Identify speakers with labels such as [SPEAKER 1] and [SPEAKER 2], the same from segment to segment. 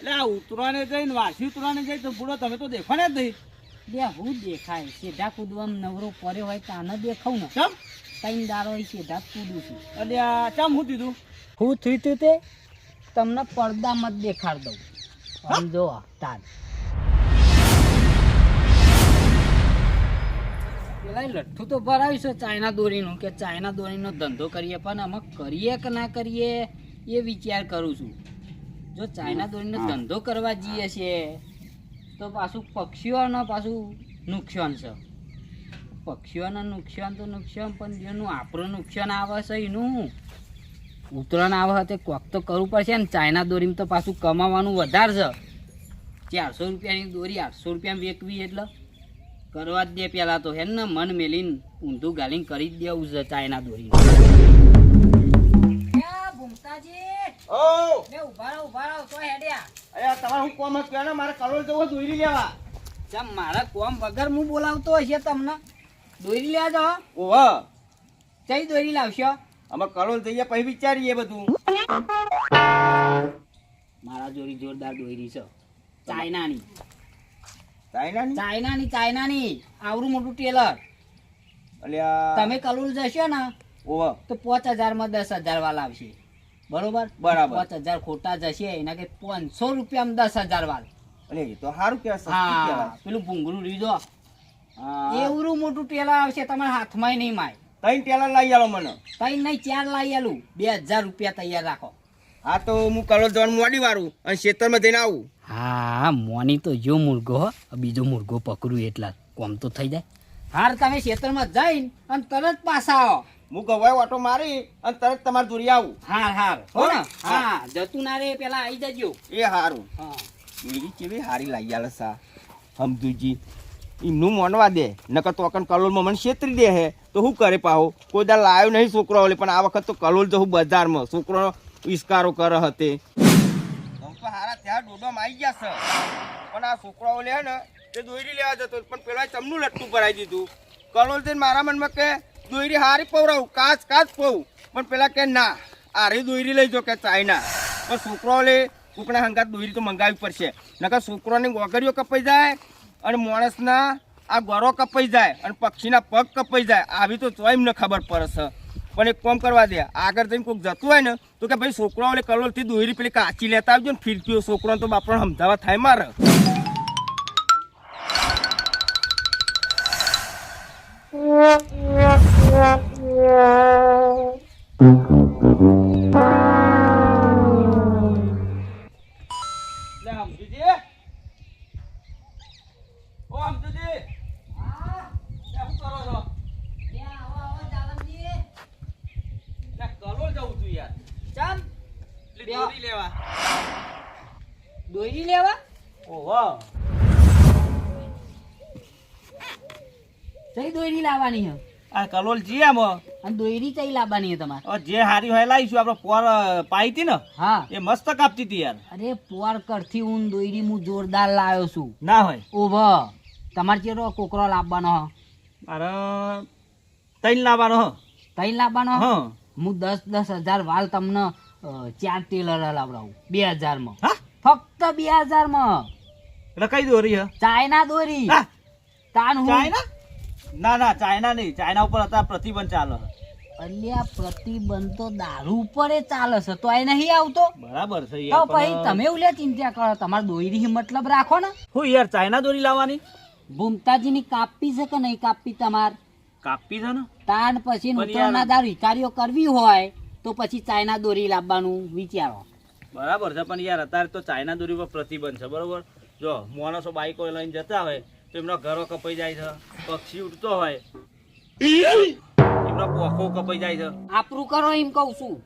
[SPEAKER 1] એટલે આ ઉતરવાને જઈને વાસી ઉતરવાને જાય તો પૂરો તમે તો દેખો ને જ નહીં.
[SPEAKER 2] બે હું દેખાય સીધા કૂદવામાં નવરો પડ્યો હોય તાને દેખાવ ને
[SPEAKER 1] ચમ
[SPEAKER 2] ત્રણ દારો હોય સીધા કૂદું છું.
[SPEAKER 1] એટલે આ ચમ હું દીધું
[SPEAKER 2] હું થયું તું તે તમને પડદામાં જ દેખાડ દઉં. સમજો તાર પેલા લઠ્ઠું તો ભરાવ્યું છે ચાઇના દોરીનું કે ચાઇના દોરીનો ધંધો કરીએ પણ આમાં કરીએ કે ના કરીએ એ વિચાર કરું છું. જો ચાઇના દોરીનો ધંધો કરવા જઈએ છીએ તો પાછું પક્ષીઓને પાછું નુકસાન છે. પક્ષીઓને નુકસાન તો નુકસાન પણ જેનું આપણું નુકસાન આવે છે એનું ઉતરાણ આવે તે કોક તો કરવું પડશે ને. ચાઇના દોરીમાં તો પાછું કમાવાનું વધારે છે. 400 રૂપિયાની દોરી 800 રૂપિયામાં વેચવી એટલે કરવા જ દે પેલા તો હે ને મન મેલીને ઊંધું ગાલીને કરી જ દેવું છે ચાઇના દોરી.
[SPEAKER 1] તમારે હું કોમ હતું ને મારે કલોલ જવો દોરી લેવા.
[SPEAKER 2] મારા કોમ વગર હું બોલાવતો હશે તમને દોરી લેવા જાઓ.
[SPEAKER 1] ઓહ
[SPEAKER 2] કઈ દોરી લાવશો?
[SPEAKER 1] અમે કલોલ જઈએ પછી વિચારીએ બધું.
[SPEAKER 2] મારા જોડી જોરદાર દોરી છે ચાઇનાની.
[SPEAKER 1] ચાઇનાની
[SPEAKER 2] ચાઇનાની આવડું મોટું ટેલર.
[SPEAKER 1] અલ્યા
[SPEAKER 2] તમે કલોલ જશો ને
[SPEAKER 1] ઓહ
[SPEAKER 2] તો 5000 માં 10000 વાળા આવશે. બરોબર
[SPEAKER 1] બરાબર.
[SPEAKER 2] 5000 ખોટા જશે એના કે 500 રૂપિયામાં 10000 વાળ.
[SPEAKER 1] અલે એ તો સારું કે
[SPEAKER 2] હા પેલું ભૂંગળું રીજો એવડું મોટું ટેલર આવશે તમારા હાથમાં નહીં માય.
[SPEAKER 1] ત્રણ ટેલર લઈ આલો મને.
[SPEAKER 2] ત્રણ નહીં 4 લાવી આલું. 2000 રૂપિયા તૈયાર રાખો.
[SPEAKER 1] હા તો હું કલોલ જવાનું મોડી વાળું અને ખેતરમાં જઈને આવું.
[SPEAKER 2] હા મોની તો જો મુર્ગો હો બીજો મુર્ગો પકડું એટલા કોમ તો થઈ જાય. હાર તમે ખેતરમાં જઈને અને તરત પાછા આવો.
[SPEAKER 1] હું ગવાય ઓટો મારી અને તરત તમારી દોરી આવું.
[SPEAKER 2] હાર હો ને હા જતું ના રે પેલા આવી જજો.
[SPEAKER 1] એ સારું.
[SPEAKER 2] હા
[SPEAKER 1] એવી કેવી હારી લાગી આલે સા સમજુજી એમનું મોનવા દે નકર તો અકન કલોલમાં મને છેતરી દે હે તો શું કરે પાહો. કોઈ દા લાવ્યો નહીં છોકરો ઓલે પણ આ વખત તો કલોલ જવું બજારમાં છોકરો ઇસ્કારો કરે હતે. હું તો હારા ત્યાં ડોડોમાં આવી ગયા છે પણ આ છોકરાઓ લે ને તે દોરી લેવા જતો પણ પેલા ચમનું લટ્ટું ભરાઈ દીધું. કલોલ જઈને મારા મનમાં કે દોરી હારી પવરાવું કાચ પવું પણ પેલા કે ના હારી દોરી લઈ જો કે ચાઇના. પણ છોકરાઓ લે કુકડા હંગાત દોરી તો મંગાવવી પડશે નકર છોકરાની ગોગરીઓ કપાઈ જાય અને માણસના આ ગોરો કપાઈ જાય અને પક્ષીના પગ કપાઈ જાય આવી તો ચોય એમને ખબર પડશે. પણ એક કામ કરવા દે આગળ જઈને કોઈક જતું હોય ને તો કે ભાઈ છોકરાઓ કલોલથી દોરી પેલી કાચી લેતા આવજો ને ફીરકીઓ છોકરાને તો બાપરાને સમજાવવા થાય મારે.
[SPEAKER 2] દોરી લેવા
[SPEAKER 1] ઓહો
[SPEAKER 2] કઈ દોરી લાવવાની છે?
[SPEAKER 1] આ કલોલ જી આમ
[SPEAKER 2] અને દોરી કઈ લાવવાની છે તમારે?
[SPEAKER 1] જે હારી હોય લાવીશું આપણે પોર પાઈ હતી ને
[SPEAKER 2] હા
[SPEAKER 1] એ મસ્ત કાપતી હતી યાર.
[SPEAKER 2] અરે પોર કરથી હું દોરી હું જોરદાર લાવ્યો છું.
[SPEAKER 1] ના હોય
[SPEAKER 2] ઓભ તમારે ચેરો કોકરો લાવવાનો?
[SPEAKER 1] મારે ત્રણ લાવવાનો હ.
[SPEAKER 2] ત્રણ લાવવાનો?
[SPEAKER 1] હા
[SPEAKER 2] હું 10,000 વાલ તમને 4 ટેલર લાવડાવું 2000 માં.
[SPEAKER 1] હા
[SPEAKER 2] ફક્ત 2000 માં.
[SPEAKER 1] એટલે કઈ દોરી હે?
[SPEAKER 2] ચાઇના દોરી.
[SPEAKER 1] હા
[SPEAKER 2] તાન હું
[SPEAKER 1] ચાઇના? ના ચાઇના નહીં. ચાઇના ઉપર અત્યારે પ્રતિબંધ ચાલે છે.
[SPEAKER 2] અલ્યા પ્રતિબંધ તો દારૂ ઉપર ચાલે છે તો એ નહીં આવતો.
[SPEAKER 1] બરાબર છે
[SPEAKER 2] તો
[SPEAKER 1] યાર.
[SPEAKER 2] પછી તમે ઉલે ચિંતા કરો તમારે દોરી મતલબ રાખો ને.
[SPEAKER 1] હું યાર ચાઇના દોરી લાવવાની
[SPEAKER 2] ભૂમતાજીની કાપી છે કે નહીં કાપી તમારે?
[SPEAKER 1] કાપી છે ને
[SPEAKER 2] તાન પછી
[SPEAKER 1] પણ
[SPEAKER 2] ઉત્તરાયણના દારૂ વિકારીઓ કરવી હોય તો પછી ચાઇના દોરી લાવવાનું વિચારો.
[SPEAKER 1] બરાબર છે પણ યાર અત્યારે તો ચાઇના દોરી પર પ્રતિબંધ છે. બરોબર જો માણસો બાઈકો લઈને જતા હોય તો એમના ઘરો કપાઈ જાય છે. પક્ષી ઉડતો હોય એમના પોખો કપાઈ જાય છે.
[SPEAKER 2] આપણું કરો એમ કઉ છું.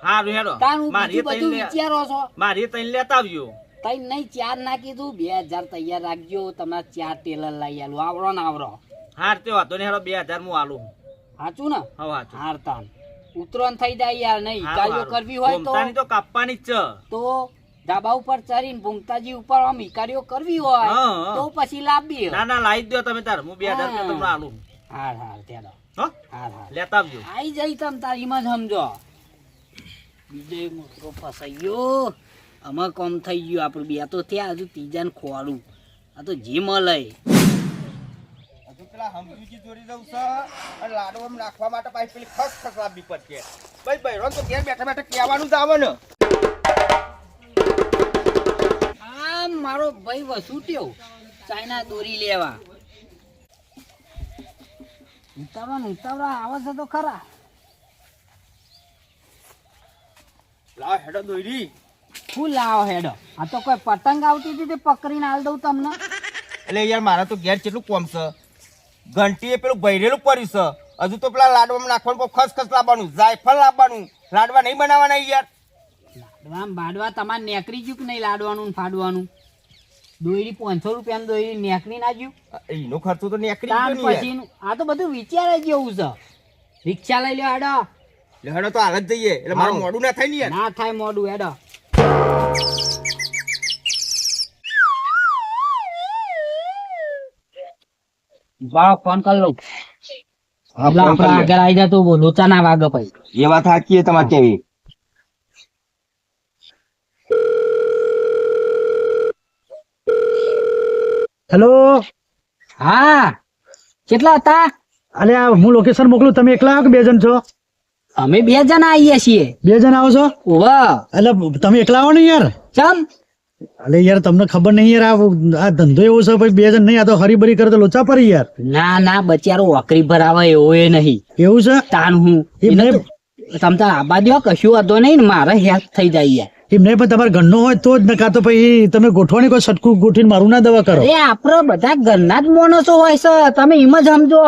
[SPEAKER 1] હારું હેડો
[SPEAKER 2] તાન હું
[SPEAKER 1] મારી
[SPEAKER 2] બીજું બધું વિચારો છો.
[SPEAKER 1] મારી ત્રણ લેતા આવજો.
[SPEAKER 2] તઈ નહીં 4 ના કીધું 2000 તૈયાર રાખજો. તમારે 4 ટેલર લઈ આલું આવરો ને આવરો.
[SPEAKER 1] હાર તે વાતો ને હેડો 2000 હું આલું.
[SPEAKER 2] સાચું ને?
[SPEAKER 1] હવે સાચું.
[SPEAKER 2] હાર તાન ઉતરણ થઈ જાય યાર. નહીં વિકારીઓ કરવી હોય
[SPEAKER 1] તો કાપવાની જ છે.
[SPEAKER 2] તો ધાબા ઉપર ચડીને ભૂમતાજી ઉપર આમ વિકારીઓ કરવી હોય
[SPEAKER 1] હા.
[SPEAKER 2] તો પછી લાવવી.
[SPEAKER 1] ના લાવી દો તમે તાર. હું 2000 રૂપિયા તમને આલું.
[SPEAKER 2] હાર ત્યાં
[SPEAKER 1] હો
[SPEAKER 2] હાર
[SPEAKER 1] લેતા આવજો.
[SPEAKER 2] આઈ જઈ તમ તારીમાં જ સમજો. બીજો એક મોટો ફસાયો. આમાં કોમ થઈ ગયું આપણું બે તો થયા હજુ ત્રીજાને ખોવાડું આ તો જે મળે
[SPEAKER 1] હજુ પેલા હમદુજી જોડી દઉં છે અને લાડવામાં નાખવા માટે પાછી પેલી ખસ લાવવી પડશે ભાઈ બૈરો તો ઘેર બેઠા બેઠા કહેવાનું જ આવે ને.
[SPEAKER 2] આ મારો ભાઈ વસુટ્યો ચાઇના દોરી લેવા ઉતાવળા આવે છે તો ખરા.
[SPEAKER 1] લાવ હેડો દોરી.
[SPEAKER 2] શું લાવો હેડો? આ તો કોઈ પતંગ આવતી હતી તે પકડીને આલ દઉં તમને.
[SPEAKER 1] એટલે યાર મારા તો ઘેર કેટલું કોમ છે. ઘંટીએ પેલું ભૈરેલું પડ્યું છે. હજુ તો પેલા લાડવામાં નાખવાનું ખસ લાવવાનું, જાયફળ લાવવાનું. લાડવા નહીં બનાવવાના યાર.
[SPEAKER 2] લાડવા બાડવા તમારે નેકરી જ્યું કે નહીં લાડવાનું ને ફાડવાનું? દોરી 500 રૂપિયાની દોરી નેકરી ના જ્યું?
[SPEAKER 1] એનો ખર્ચો તો નેકરી
[SPEAKER 2] તાર
[SPEAKER 1] ગયો ને યાર.
[SPEAKER 2] પછીનું આ તો બધું વિચારે જેવું છે. રિક્ષા લઈ લ્યો હેડો.
[SPEAKER 1] એટલે હેડો તો હાલ જ જઈએ એટલે મારું મોડું ના થાય ને યાર.
[SPEAKER 2] ના થાય મોડું હેડો. ફોન કર લઉં. એટલે આપણે આગળ આવી જા તો લોચા ના વાગે પછી.
[SPEAKER 1] એ વાત સાચી તમારે કેવી.
[SPEAKER 3] હેલો.
[SPEAKER 2] હા કેટલા હતા?
[SPEAKER 3] અરે આ હું લોકેશન મોકલું, તમે એકલા આવો કે 2 જણ છો?
[SPEAKER 2] અમે 2 જણા આવીએ છીએ.
[SPEAKER 3] 2 જણ આવો છો?
[SPEAKER 2] ઓવા
[SPEAKER 3] એટલે તમે એકલા આવો ને યાર.
[SPEAKER 2] ચમ
[SPEAKER 3] અરે યાર તમને ખબર નહીં યાર, આ ધંધો એવો છે ભાઈ, 2 જણ નહીં, આ તો હરીબરી કરે તો લોચા પડી યાર.
[SPEAKER 2] ના બચારો વકરી ભરાવે એવો એ નહીં.
[SPEAKER 3] એવું છે?
[SPEAKER 2] તાન હું તમ તાર આબા દો કશું વાંધો નહીં ને મારે હેલ્પ થઈ જાય યાર.
[SPEAKER 3] એમ નહીં પણ તમારે ઘરનો હોય તો જ ને, કાં તો પછી તમે ગોઠવાની કોઈ સટકું ગોઠવીને મારું ના દવા કરો.
[SPEAKER 2] એ આપડે બધા ઘરના જ માણસો હોય છે, તમે એમ જ સમજો.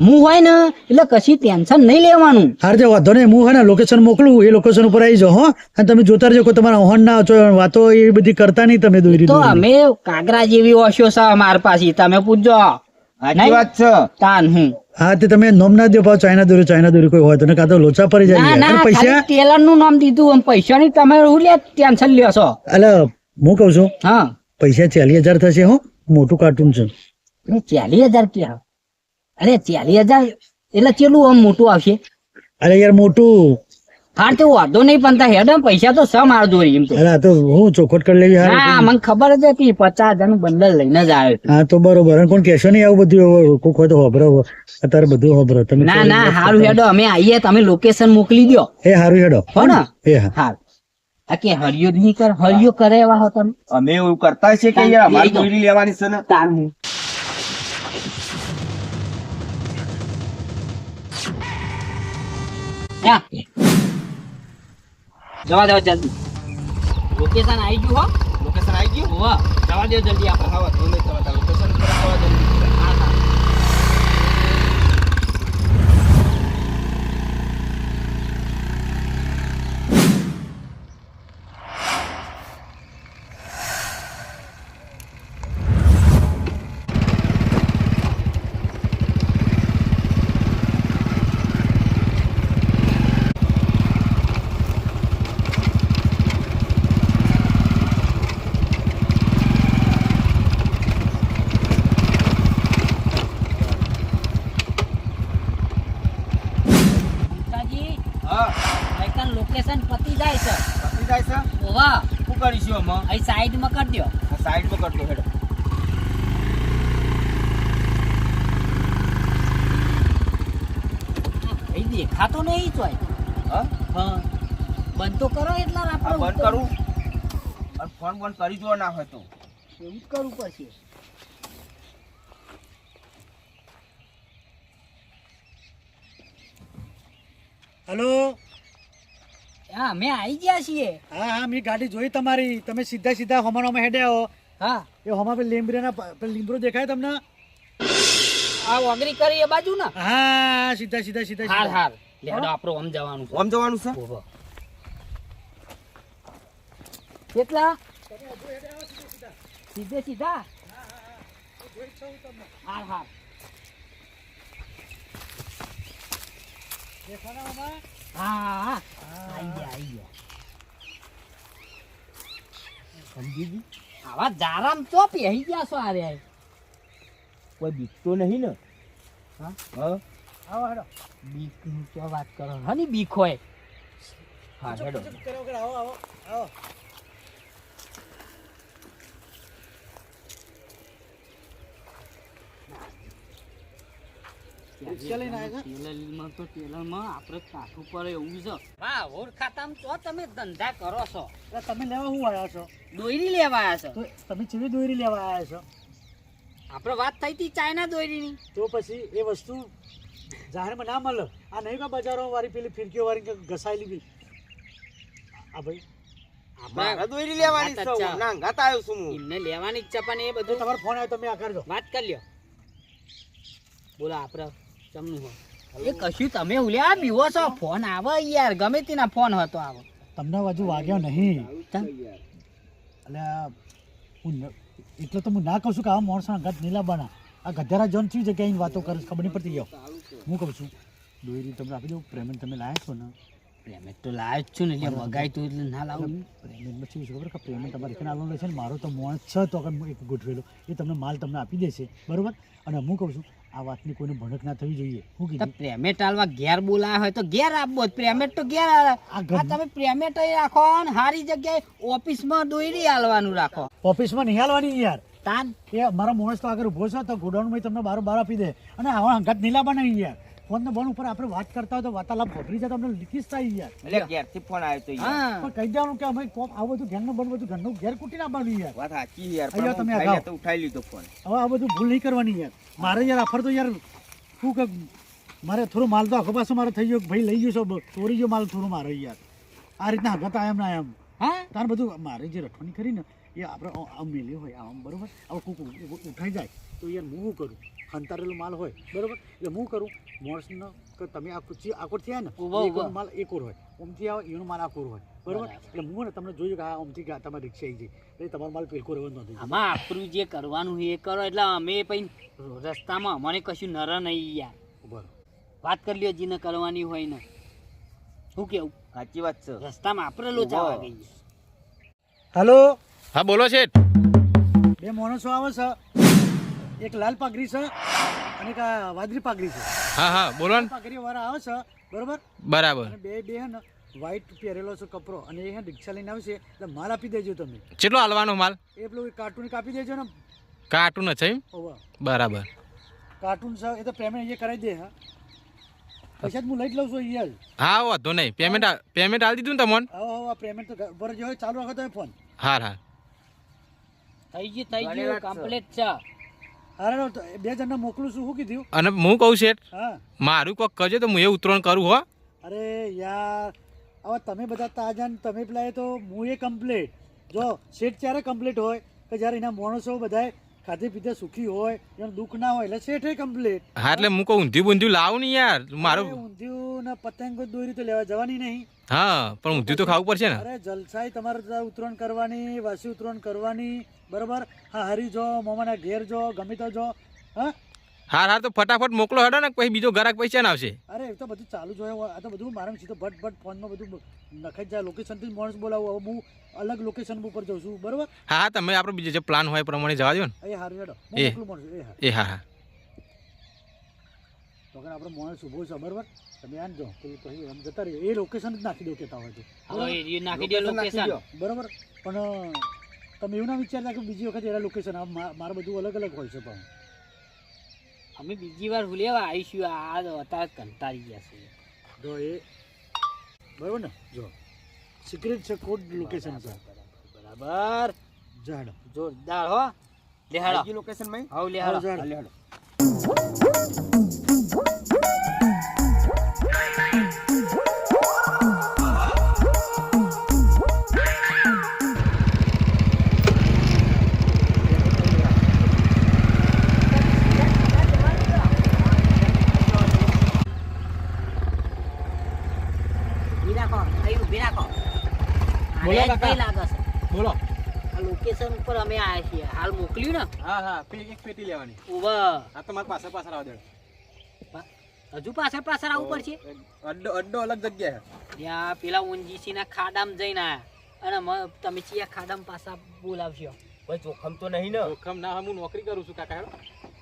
[SPEAKER 2] હું હોય ને એટલે કશી ટેન્શન નહીં લેવાનું.
[SPEAKER 3] હાર જે વાંધો નહીં, હું હે ને લોકેશન મોકલું, એ લોકેશન ઉપર આવી જાઓ હો. અને તમે જોતા રહેજો કોઈ તમારા ઓહન ના છો, વાતો એ બધી કરતા નહીં તમે દોરી
[SPEAKER 2] તો અમે કાગરા જેવી ઓશો છે અમાર પાસે, તમે પૂછજો.
[SPEAKER 1] સાચી વાત છે.
[SPEAKER 2] તાન હું
[SPEAKER 3] હા તે તમે નોમ ના દો પાછો ચાઇના દોરી કોઈ હોય તો ને, કાં તો લોચા પડી જાય યાર. અને પૈસા
[SPEAKER 2] ટેલર નું નામ દીધું આમ પૈસાની તમે શું લે ટેન્શન લ્યો છો?
[SPEAKER 3] એટલે હું કઉ છું
[SPEAKER 2] હા
[SPEAKER 3] પૈસા 40,000 થશે હો, મોટું કાર્ટૂન છે.
[SPEAKER 2] 40,000 ક્યાં? અરે 40,000 એટલે કેટલું આમ મોટું આવશે?
[SPEAKER 3] અરે યાર મોટું.
[SPEAKER 2] હા તે વાંધો નહીં પણ તા હેડ પૈસા તો સ માર દોરી એમ તો.
[SPEAKER 3] અરે આ તો હું ચોખવટ કરી લેવી.
[SPEAKER 2] હા મને ખબર જ હતી 50,000 નું બંડલ લઈને જ આવ્યો.
[SPEAKER 3] હા તો બરોબર. અને કોણ કહેશો નહીં આવું બધું, કોક હોય તો હોભરો, અત્યારે બધું હોભરો તમે.
[SPEAKER 2] ના હારું હેડો અમે આવીએ, તમે લોકેશન મોકલી દો.
[SPEAKER 3] એ હારું હેડો
[SPEAKER 2] હો ને?
[SPEAKER 3] એ હા.
[SPEAKER 2] હા આ કે હરિયો જ નહીં કર, હરિયો કરે એવા હો તમે.
[SPEAKER 1] અમે એવું કરતા છે કે યાર અમારી દોરી લેવાની છે ને.
[SPEAKER 2] તાર હું જવા દો જલ્દી. લોકેશન આવી ગયું હો.
[SPEAKER 1] લોકેશન આવી ગયું.
[SPEAKER 2] હોવા જવા દો જલ્દી આપણે.
[SPEAKER 1] હા વાંધો નહીં, તમારે લોકેશન પર આવવા જલ્દી.
[SPEAKER 2] હા હા લોકેશન પતી જાય છે.
[SPEAKER 1] પતી જાય છે.
[SPEAKER 2] ઓવા
[SPEAKER 1] શું કરીશું અમે?
[SPEAKER 2] અહીં સાઈડમાં કરી દો.
[SPEAKER 1] સાઈડમાં કરતો હેડો.
[SPEAKER 2] અહીં દેખાતો નહીં ચોય.
[SPEAKER 1] હા
[SPEAKER 2] હા બંધ તો કરો એટલા
[SPEAKER 1] આ
[SPEAKER 2] આપણે
[SPEAKER 1] બંધ કરું અને ફોન બંધ કરી દો ના હોય તો.
[SPEAKER 2] એવું જ કરવું પડશે.
[SPEAKER 3] હેલો.
[SPEAKER 2] હા અમે આવી ગયા છીએ.
[SPEAKER 3] હા હા મેં ગાડી જોઈ તમારી, તમે સીધા હોમાનોમાં હેડે આવો.
[SPEAKER 2] હા
[SPEAKER 3] એ હોમા પે લીમડો દેખાય તમને?
[SPEAKER 2] આ વગરી કરી એ બાજુ ને.
[SPEAKER 3] હા સીધા.
[SPEAKER 2] હાર લેડો આપણો આમ જવાનું છે.
[SPEAKER 1] આમ જવાનું છે.
[SPEAKER 2] ઓહો. કેટલા? સીધા હાર હા આઈ ગયા.
[SPEAKER 1] સમજી ગઈ.
[SPEAKER 2] આવા જારામ ચો પહેરી ગયા છો આરે.
[SPEAKER 1] કોઈ બીક તો નહીં ને?
[SPEAKER 2] હા
[SPEAKER 1] હા
[SPEAKER 2] આવો હેડો. બીક ની ક્યાં વાત કરો? હની બીક હોય.
[SPEAKER 1] હા હેડો.
[SPEAKER 3] રિક્ષા લઈને આવ્યા છો?
[SPEAKER 2] ટેલરમાં તો ટેલરમાં આપણે કાઠું પડે એવું છે. વાહ, ઓળખાતામાં તો તમે ધંધા કરો છો.
[SPEAKER 3] એટલે તમે લેવા શું આવ્યા છો?
[SPEAKER 2] દોયરી લેવા આવ્યા છો.
[SPEAKER 3] તો તમે ચીવી દોરી લેવા આવ્યા છો?
[SPEAKER 2] આપણે વાત થઈ હતી ચાઇના દોયરીની.
[SPEAKER 3] તો પછી એ વસ્તુ જાહેરમાં ના મળે. આ નહીં કા બજારો વાળી પેલી ફિરકીઓ વાળી ઘસાયેલી બી. આ ભાઈ
[SPEAKER 1] મારે દોરી લેવાની છે, હું નાંગાત આવ્યો છું હું.
[SPEAKER 2] એમને લેવાની ઈચ્છા પણ એ
[SPEAKER 3] તો
[SPEAKER 2] બધું
[SPEAKER 3] તમારો ફોન આવ્યો તમે આ કરજો.
[SPEAKER 2] વાત કરી લ્યો. બોલો આપણે ચમનું હો. એ કશું તમે ઉલ્યા બીવો છો. ફોન આવે યાર, ગમે તેના ફોન હતો આવો.
[SPEAKER 3] તમને હજુ વાગ્યો નહીં. એટલે એટલે તો હું ના કહું છું કે આ માણસો ગત નીલા બના. આ ગધેરા જોન ચી જગ્યાએ વાતો કરે ખબર નહીં પડતી. જાઓ હું કહું છું દોરી તમને આપી દઉં. પ્રેમેન્ટ તમે લાયા છો ને?
[SPEAKER 2] પેમેન્ટ તો લાવ્યો જ છું ને, એટલે મગાઈ તું એટલે ના લાવું.
[SPEAKER 3] પ્રેમેન્ટમાં શું છે ખબર કે પ્રેમેન્ટ તમારે રીખણ આવવાનું છે ને. મારો તો માણસ છે તો એક ગોઠવેલો એ તમને માલ તમને આપી દેશે, બરોબર. અને હું કહું છું આ વાતની કોઈને ભણક ના થવી જોઈએ. હું
[SPEAKER 2] તો
[SPEAKER 3] કીધું
[SPEAKER 2] પેમેન્ટ આલવા ઘેર બોલાયા હોય તો ઘેર આપવો જ. પેમેન્ટ તો ઘેર આવે.
[SPEAKER 3] આ ઘર-
[SPEAKER 2] આ તમે પેમેન્ટ રાખો ને સારી જગ્યાએ ઓફિસમાં દોરી આલવાનું રાખો.
[SPEAKER 3] ઓફિસમાં નહીં હાલવાની યાર.
[SPEAKER 2] તાન
[SPEAKER 3] એ મારો માણસ તો આગળ ઉભો છે તો ગોડાઉનમાં તમને બાર આપી દે. અને આવા હંગાત નીલા બનાવી યાર. ફોન બોન ઉપર આપણે વાત કરતા હોય તો વાર્તાલાપ ખબરી જાય તો અમને લીકીસ થાય યાર.
[SPEAKER 1] એટલે ઘેરથી ફોન આવ્યો તો યાર.
[SPEAKER 2] હા,
[SPEAKER 3] પણ કહી દેવાનું કે અમે કોમ આ બધું ઘરનું બન બધું ઘરનું ઘેર કૂટી નાખવાનું યાર.
[SPEAKER 1] વાત સાચી યાર,
[SPEAKER 3] અહીંયા
[SPEAKER 1] પણ
[SPEAKER 3] તમે
[SPEAKER 1] હું
[SPEAKER 3] આગાઓ.
[SPEAKER 1] ઉઠાઈ લેતો ઉઠાઈ લીધો ફોન.
[SPEAKER 3] હવે આ બધું ભૂલ નહીં કરવાની યાર. મારે યાર આફર તો યાર શું કે મારે થોડો માલ તો આખો પાછો મારે થઈ ગયો ભાઈ લઈ ગયો છો ચોરી ગયો માલ થોડો મારે યાર. આ રીતના હગત આયમ ના આયમ
[SPEAKER 2] હા,
[SPEAKER 3] તાર બધું મારે જે રખવાની કરી ને એ આપણે આમ મેલ્યો હોય આમ બરોબર. હવે કોક ઉઠાઈ જાય તો યાર હું શું કરું? ખંતારેલો માલ હોય બરોબર, એટલે હું કરું માણસનો કે તમે આકોર થયા ને
[SPEAKER 2] ઉભો, ઉભો.
[SPEAKER 3] એનો માલ એકોર હોય, ઓમથી આવે એનો માલ આકોર હોય બરોબર. એટલે હું ને તમને જોયું કે આ ઓમથી તમારી રિક્ષા આવી જાય એટલે તમારો માલ પેલકો રહેવાનો નથી.
[SPEAKER 2] આમાં આપણું જે કરવાનું છે એ કરો. એટલે અમે પછી રસ્તામાં અમને કશું નર નહીં યાર.
[SPEAKER 3] બરોબર
[SPEAKER 2] વાત કરી લ્યો જીને કરવાની હોય ને. શું કેવું?
[SPEAKER 1] સાચી વાત છે.
[SPEAKER 2] રસ્તામાં આપણે લોચાવા ગઈએ.
[SPEAKER 3] હાલો,
[SPEAKER 4] હા બોલો શેઠ.
[SPEAKER 3] બે માણસો આવે છે, એક લાલ પાઘડી છે અને એક આ વાદળી પાઘડી છે.
[SPEAKER 4] હા હા બોલો ને.
[SPEAKER 3] પાઘડી વાળા આવે છે બરોબર,
[SPEAKER 4] બરાબર.
[SPEAKER 3] અને બે હે ને વ્હાઈટ પહેરેલો છે કપડો અને એ હે રિક્ષા લઈને આવશે એટલે માલ આપી દેજો તમે.
[SPEAKER 4] કેટલો હાલવાનો માલ?
[SPEAKER 3] એ પેલું કાર્ટૂન કાપી દેજો ને.
[SPEAKER 4] કાર્ટૂન છે એમ?
[SPEAKER 3] ઓવા
[SPEAKER 4] બરાબર.
[SPEAKER 3] કાર્ટૂન છે એ તો પેમેન્ટ અહીંયા કરાવી દે. હા પૈસા જ હું લઈ જ લઉં છું અહીંયા જ.
[SPEAKER 4] હા વાંધો નહીં. પેમેન્ટ આલી દીધું ને તમને?
[SPEAKER 3] આવો આ પેમેન્ટ તો બરાબર જે હોય ચાલુ રાખો તમે ફોન.
[SPEAKER 4] હાર હાર.
[SPEAKER 2] થઈ ગયું કમ્પ્લીટ છે.
[SPEAKER 3] અરે તો બે જણને મોકલું છું. શું કીધું?
[SPEAKER 4] અને હું કહું શેઠ
[SPEAKER 3] હા
[SPEAKER 4] મારું કોક કરજો તો હું એ ઉતરણ કરું હો.
[SPEAKER 3] અરે યાર હવે તમે બધા તાજા ને તમે પેલા એ તો હું એ કમ્પ્લીટ. જો શેઠ ત્યારે કમ્પ્લીટ હોય કે જ્યારે એના માણસો બધા ખાધે પીધે સુખી હોય એને દુઃખ ના હોય એટલે શેઠ એ કમ્પ્લીટ.
[SPEAKER 4] હા એટલે હું કહું ઊંધિયું બુંધિયું લાવું ને યાર મારું.
[SPEAKER 3] ઊંધિયું ને પતંગ દોરી તો લેવા જવાની નહીં.
[SPEAKER 4] હા પણ ઊંધિયું તો ખાવું પડશે ને.
[SPEAKER 3] અરે જલસાઈ તમારે ત્યાં ઉતરણ કરવાની, વાસી ઉતરણ કરવાની બરોબર. હા હરી જો મોમાના ઘેર જો ગમે તો જો. હા
[SPEAKER 4] હાર હાર તો ફટાફટ મોકલો હેડો ને પછી બીજો ગ્રાહક પૈસા ના આવશે.
[SPEAKER 3] અરે એ તો બધું ચાલુ જ હોય. આ તો બધું મારા સીધો ભટ ફોનમાં બધું નખાઈ જાય. લોકેશનથી જ માણસ બોલાવું. હવે હું અલગ લોકેશન ઉપર જાઉં છું બરોબર.
[SPEAKER 4] હા હા તમે આપણે બીજો જે પ્લાન હોય એ પ્રમાણે જવા દો ને.
[SPEAKER 3] એ હારું હેડો
[SPEAKER 4] એ.
[SPEAKER 3] મોકલું માણસ. એ હા
[SPEAKER 4] એ હા હા.
[SPEAKER 3] તો કે આપણો માણસ ઉભો છે બરોબર. તમે આનજો પેલું પછી આમ જતા રહીએ. એ લોકેશન જ નાખી દો કહેતા હોય તો
[SPEAKER 2] હવે એ નાખી દો લોકેશન.
[SPEAKER 3] બરોબર. પણ તમે એવું ના વિચારતા કે બીજી વખત એના લોકેશન મારે બધું અલગ અલગ હોય છે. પણ
[SPEAKER 2] અમે બીજી વાર લેવા આવીશું. આ અત્યારે કંટાળી ગયા છે.
[SPEAKER 3] જો એ બરોબર ને. જો સિક્રેટ છે, કોડ લોકેશન છે
[SPEAKER 2] બરાબર.
[SPEAKER 3] જાડ
[SPEAKER 2] જોરદાર હો. લેહાડો.
[SPEAKER 1] બીજી લોકેશન માં
[SPEAKER 2] આવ લેહાડો.
[SPEAKER 3] જાડ.
[SPEAKER 1] હાલે હાલો.
[SPEAKER 2] ઊભી રાખો. અહીં ઊભી રાખો.
[SPEAKER 4] બોલો
[SPEAKER 2] આને જ
[SPEAKER 4] કાકા.
[SPEAKER 2] કઈ લાગે છે?
[SPEAKER 4] બોલો.
[SPEAKER 2] આ લોકેશન ઉપર અમે આવ્યા છીએ. હાલ મોકલ્યું ને.
[SPEAKER 4] હા હા એક પેટી લેવાની.
[SPEAKER 2] ઉભા.
[SPEAKER 4] આ તમારે પાછળ પાછળ આવો દે.
[SPEAKER 2] હજુ પાછળ આવવું પડશે.
[SPEAKER 4] અડ્ડો અલગ જગ્યા
[SPEAKER 2] ત્યાં પેલા ઊંજીસી ના ખાડામાં જઈને આયા અને તમે ચિયા ખાડામાં પાછા બોલાવશો.
[SPEAKER 1] ભાઈ જોખમ તો નહીં ને?
[SPEAKER 4] જોખમ ના હું નોકરી કરું છું કાકા.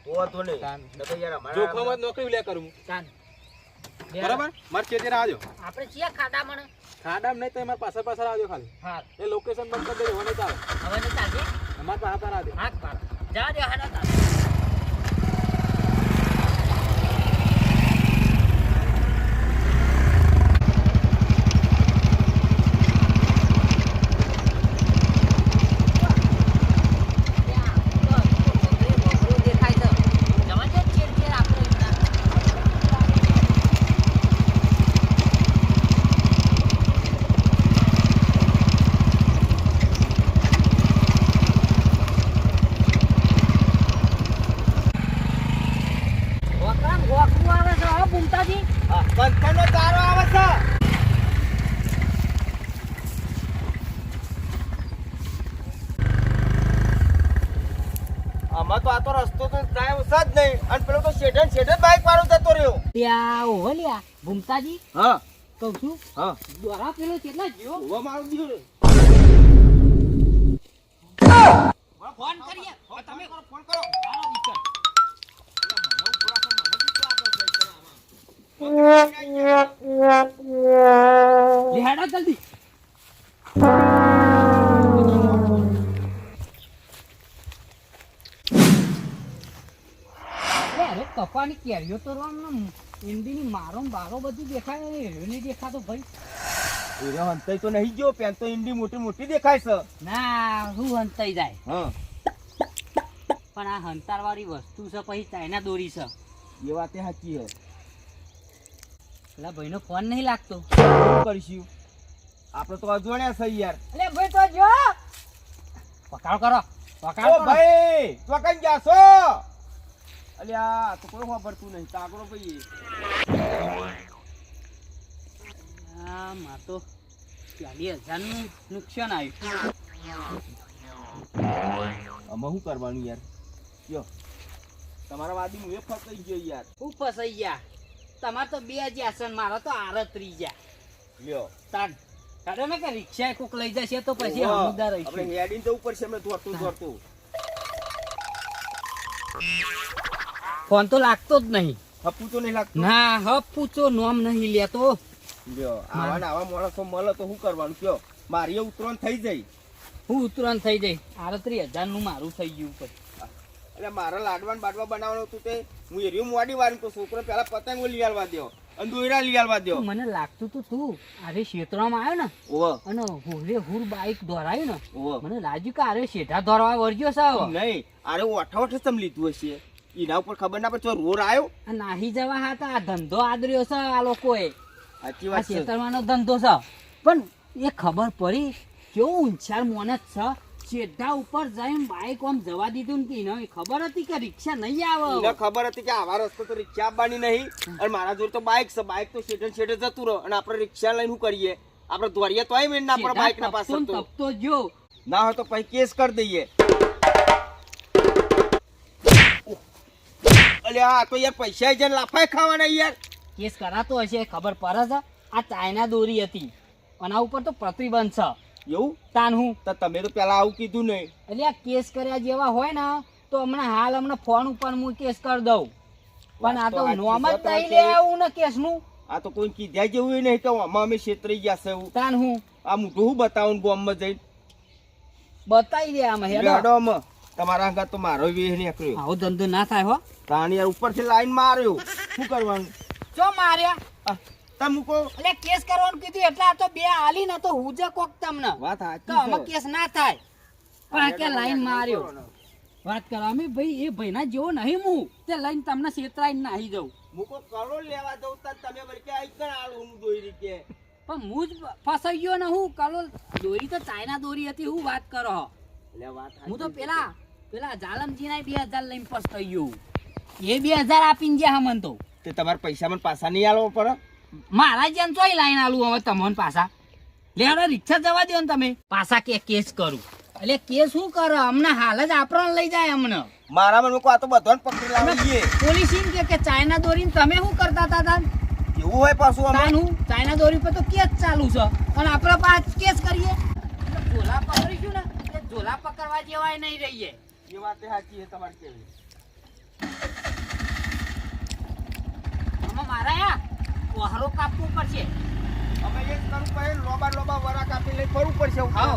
[SPEAKER 1] તો વાંધો નહીં. નકર યાર અમારા-
[SPEAKER 4] જોખમ જ નોકરી લે કરું હું.
[SPEAKER 2] ચાલ.
[SPEAKER 4] બરાબર મારે ખેતરે આવજો.
[SPEAKER 2] આપણે ચિયા ખાડામાં ને?
[SPEAKER 4] ખાડામ નહીં તો મારે પાછળ પાછળ આવજો ખાલી.
[SPEAKER 2] હા
[SPEAKER 4] એ લોકેશન બંધ કરી દેજો મને ચાલે.
[SPEAKER 2] હવે ને ચાલજે.
[SPEAKER 4] અમારે પાછળ આવજો.
[SPEAKER 2] હાથ પાડ. જા દે હાડા તાર. ભૂમતાજી
[SPEAKER 1] કંથનનો તારો આવે છે. આમાં તો આ તો રસ્તો તો જાય એવું છે જ નહીં. અને પેલો તો શેઠ બાઈક વાળો જતો રહ્યો.
[SPEAKER 2] ત્યાં ઓહો લ્યા ભૂમતાજી
[SPEAKER 1] હા
[SPEAKER 2] કહું છું
[SPEAKER 1] હા
[SPEAKER 2] દ્વારા પેલો કેટલા જ્યો
[SPEAKER 1] હોવા મારું દીધું ને.
[SPEAKER 2] ફોન કરીએ
[SPEAKER 1] તમે કરો ફોન કરો.
[SPEAKER 2] હાલો વિકટ લેહાડો જલ્દી અરે કપાની કેરીઓ તો ઈંડીની મારો ને બારો બધું દેખાય એનું નહીં દેખાતો ભાઈ
[SPEAKER 1] એનો હંતાઈ તો નહીં ગયો. પેન તો ઈંડી મોટી મોટી દેખાય છે.
[SPEAKER 2] ના હું હંતાઈ જાય
[SPEAKER 1] હા
[SPEAKER 2] પણ આ હંતાર વાળી વસ્તુ છે પછી ચાઇના દોરી છે
[SPEAKER 1] એ વાત સાચી છે.
[SPEAKER 2] પેલા ભાઈનો ફોન નહીં લાગતો
[SPEAKER 1] શું કરીશું? આપણે તો અજવાણ્યા છે યાર.
[SPEAKER 2] અલે ભાઈ તો જો પકાવ કરો પકાવ
[SPEAKER 1] ઓ
[SPEAKER 2] કરો
[SPEAKER 1] ભાઈ તો કઈ ગયા છો? અલ્યા તો કોઈ ખબરતું નહીં. કાગડો ભાઈ
[SPEAKER 2] આ માં તો 40,000 નું નુકસાન આવ્યું
[SPEAKER 1] આમાં શું કરવાનું યાર? કયો તમારા વાદી હું એ ફસાઈ ગયો યાર.
[SPEAKER 2] હું ફસાઈ ગયા તમારે તો 2 છે મારો તો 38 ગયા
[SPEAKER 1] લ્યો
[SPEAKER 2] તાન કાઢો ને કે રિક્ષા કોક લઈ જશે તો પછી
[SPEAKER 1] ઓહો,
[SPEAKER 2] હમુદાર
[SPEAKER 1] આપણે
[SPEAKER 2] રહીશું
[SPEAKER 1] હેડીને જવું પડશે. અમે દોડતું
[SPEAKER 2] ફોન તો લાગતો જ નહીં
[SPEAKER 1] હપું તો નહીં લાગતું.
[SPEAKER 2] ના હપ પૂછો નોમ નહીં લેતો
[SPEAKER 1] લ્યો આવા ને આવા માણસો મળે તો શું કરવાનું? કયો મારી ઉતરણ થઈ જાય.
[SPEAKER 2] હું ઉતરાણ થઈ જાય 38,000 નું મારું થઈ ગયું પછી
[SPEAKER 1] એટલે મારા લાડવા ને બાડવા બનાવવાનું હતું તે હું એરિયું મોડી વાળી તો છોકરો પેલા પતંગ લઈ આલવા દો અને દોયરા લઈ આલવા દો.
[SPEAKER 2] મને લાગતું તું આરે ક્ષેત્રમાં આવ્યો ને
[SPEAKER 1] ઓવ
[SPEAKER 2] અને હુરે હુર બાઈક દોરાયું ને
[SPEAKER 1] ઓવ
[SPEAKER 2] મને લાગ્યું કે આરે શેઠા દોરવા વર્જ્યો છે હવે.
[SPEAKER 1] નહીં અરે ઓઠા તમ લીધું હશે. એના ઉપર ખબર ના પડે રોડ આવ્યો.
[SPEAKER 2] આ નાહી જવા હતા આ ધંધો આદર્યો છે આ લોકોએ
[SPEAKER 1] સાચી
[SPEAKER 2] આ
[SPEAKER 1] વાત છે.
[SPEAKER 2] ક્ષેત્રમાંનો ધંધો છે પણ એ ખબર પડી કેવું ઊંચાર મોનત છે શેઠા ઉપર જઈને બાઈક આમ જવા દીધું ને એને ખબર હતી કે રિક્ષા નહીં આવે
[SPEAKER 1] એને ખબર હતી કે આવા રસ્તો તો રિક્ષા આવવાની નહીં અને મારા જોડે તો બાઇક છે. બાઇક તો શેઠે જતું રહો અને આપણે રિક્ષા લઈને શું કરીએ? આપણે દોડીએ તો મેં ના પડે બાઇક ના પાસે તો
[SPEAKER 2] તપતો જો
[SPEAKER 1] ના હોય તો પછી કેસ કરી દઈએ. અલ્યા આ તો યાર પૈસા જઈને લાફાય ખાવાના યાર.
[SPEAKER 2] કેસ કરાતો હશે ખબર પડે છે આ ચાઇના દોરી હતી આના ઉપર તો પ્રતિબંધ છે
[SPEAKER 1] એવું
[SPEAKER 2] તાન હું
[SPEAKER 1] તો તમે તો પેલા આવું કીધું નહીં.
[SPEAKER 2] એટલે આ કેસ કર્યા જેવા હોય ને તો હમણાં ફોન ઉપર હું કેસ કરી દઉં પણ આ તો નોમ જ નહીં લે આવું ને કેસ નું
[SPEAKER 1] આ તો કોઈ કીધા જેવું નહીં તો આમાં અમે છેતરી ગયા છે એવું.
[SPEAKER 2] તાન હું
[SPEAKER 1] આ મોટું શું બતાવું ગામમાં જઈને?
[SPEAKER 2] બતાવી દે આમાં હેડો
[SPEAKER 1] હેડો આમાં. તમારા આગળ તો મારો વેહ નીકળ્યો.
[SPEAKER 2] આવો ધંધો ના થાય હો
[SPEAKER 1] તાણ યાર ઉપરથી લાઈન માર્યો. શું કરવાનું?
[SPEAKER 2] ચો માર્યા
[SPEAKER 1] આ, તમે મૂકો.
[SPEAKER 2] એટલે કેસ કરવાનું કીધું એટલે આ તો બે આલી ને તો હુજે કોક તમને
[SPEAKER 1] વાત
[SPEAKER 2] તો
[SPEAKER 1] સાચી
[SPEAKER 2] આમાં
[SPEAKER 1] છે.
[SPEAKER 2] કેસ ના થાય પણ આ કે લાઈન માર્યો વાત કરો અમે ભાઈ એ ભાઈના જેવો નહીં હું તે લઈને તમને છેતરાઈને નાહી જાઉં
[SPEAKER 1] મૂકો કરોડ લેવા દઉં તાર તમે વળી કે આઈ કણ આલું હું દોઈ રીતે.
[SPEAKER 2] પણ હું જ ફસાઈ ગયો ને હું કલોલ દોરી તો ચાઇના દોરી હતી હું વાત કરો હો.
[SPEAKER 1] લે વાત
[SPEAKER 2] હું તો પેલા જાલમજી ના 2,000 લઈને પસ્તાઈ ગયો એ 2,000 આપીને ગયા હમન તો
[SPEAKER 1] તે તમારા પૈસા મને પાછા નહીં આલવો પડે.
[SPEAKER 2] મારા જેમ ચોઈ લાઈન આલું હવે તમને પાછા લેવડો રિક્ષા જવા દો ને તમે પાછા કે કેસ કરું એટલે કેસ શું કરો હમણાં હાલ જ આપણને લઈ જાય હમણાં
[SPEAKER 1] મારા મને મૂકો આ તો બધાને પકડી લાવીએ.
[SPEAKER 2] પોલીસ એમ કે ચાઇના દોરી તમે શું કરતા હતા તાન?
[SPEAKER 1] એવું હોય પાછું અમે
[SPEAKER 2] તાન હું ચાઇના દોરી પર તો કેસ ચાલુ છે અને આપણે પાછ કેસ કરીએ ઝોલા પકડીશું ને એ ઝોલા પકડવા જેવાય નહીં રહીએ
[SPEAKER 1] એ વાત સાચી છે તમારી કેવી.
[SPEAKER 2] આમાં મારા ઓહરો કાપવું પડશે
[SPEAKER 1] અમે એ જ કરવું પડે. લોબા વરા કાપી લઈ ફરવું પડશે.
[SPEAKER 2] હાઉ.